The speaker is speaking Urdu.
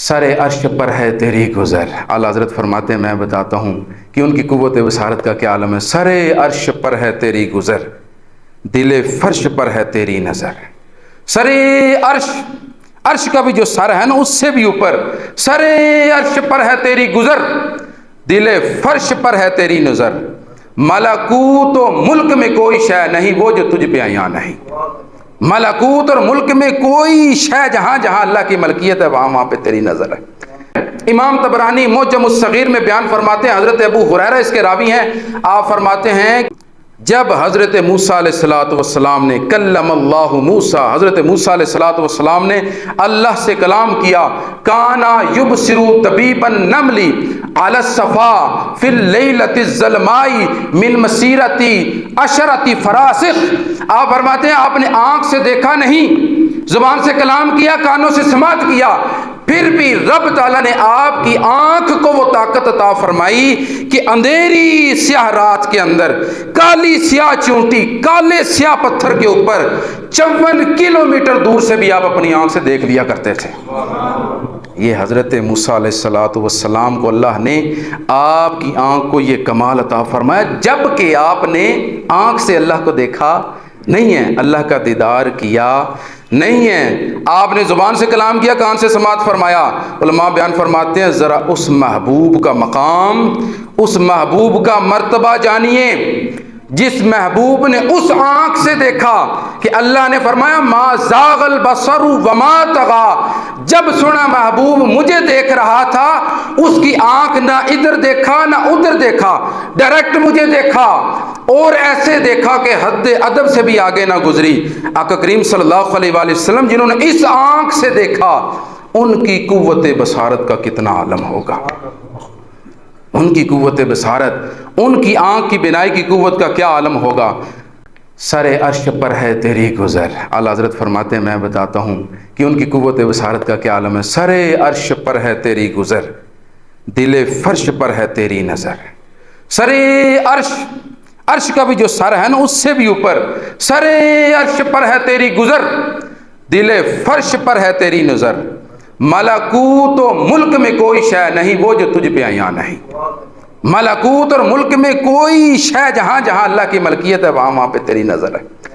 سر عرش پر ہے تیری گزر۔ اعلیٰ حضرت فرماتے ہیں میں بتاتا ہوں کہ ان کی قوت بصارت کا کیا عالم ہے۔ سر عرش پر ہے تیری گزر، دل فرش پر ہے تیری نظر۔ سر عرش، عرش کا بھی جو سر ہے نا اس سے بھی اوپر، سر عرش پر ہے تیری گزر، دل فرش پر ہے تیری نظر۔ ملکوت و ملک میں کوئی شے نہیں وہ جو تجھ پہ عیاں نہیں۔ ملکوت اور ملک میں کوئی شے جہاں جہاں اللہ کی ملکیت ہے وہاں وہاں پہ تیری نظر ہے۔ امام طبرانی معجم الصغیر میں بیان فرماتے ہیں، حضرت ابو ہریرہ اس کے راوی ہیں، آپ فرماتے ہیں جب حضرت موسیٰ علیہ السلام نے کلم اللہ موسیٰ، حضرت موسیٰ علیہ السلام نے اللہ سے کلام کیا، کانا یبصر دبیب النمل علی الصفا فی اللیلۃ الظلماء من مسیرۃ عشرۃ فراسخ۔ آپ فرماتے ہیں آپ نے آنکھ سے دیکھا نہیں، زبان سے کلام کیا، کانوں سے سماعت کیا، پھر بھی رب تعالیٰ نے آپ کی آنکھ کو وہ طاقت عطا فرمائی کہ اندھیری سیاہ رات کے اندر کالی سیاہ چونٹی کالے سیاہ پتھر کے اوپر 54 کلومیٹر دور سے بھی آپ اپنی آنکھ سے دیکھ لیا کرتے تھے۔ یہ حضرت موسیٰ علیہ السلام کو اللہ نے آپ کی آنکھ کو یہ کمال عطا فرمایا، جب کہ آپ نے آنکھ سے اللہ کو دیکھا نہیں ہے، اللہ کا دیدار کیا نہیں ہے، آپ نے زبان سے کلام کیا، کان سے سماعت فرمایا۔ علماء بیان فرماتے ہیں ذرا اس محبوب کا مقام، اس محبوب کا مرتبہ جانیے جس محبوب نے اس آنکھ سے دیکھا کہ اللہ نے فرمایا ما زاغ البصر وما طغى۔ جب سنا محبوب مجھے دیکھ رہا تھا، اس کی آنکھ نہ ادھر دیکھا نہ ادھر دیکھا، ڈائریکٹ مجھے دیکھا اور ایسے دیکھا کہ حد ادب سے بھی آگے نہ گزری۔ آقا کریم صلی اللہ علیہ وآلہ وسلم جنہوں نے اس آنکھ سے دیکھا، ان کی قوت بصارت کا کتنا عالم ہوگا، ان کی قوت بصارت، ان کی آنکھ کی بینائی کی قوت کا کیا عالم ہوگا۔ سر عرش پر ہے تیری گزر۔ اعلیٰ حضرت فرماتے ہیں میں بتاتا ہوں کہ ان کی قوت بصارت کا کیا عالم ہے۔ سر عرش پر ہے تیری گزر، دل فرش پر ہے تیری نظر۔ سر عرش، عرش کا بھی جو سر ہے نا اس سے بھی اوپر، سر عرش پر ہے تیری گزر، دل فرش پر ہے تیری نظر۔ ملکوت و ملک میں کوئی شے نہیں وہ جو تجھ پہ عیاں نہیں۔ ملکوت اور ملک میں کوئی شے جہاں جہاں اللہ کی ملکیت ہے وہاں وہاں پہ تیری نظر ہے۔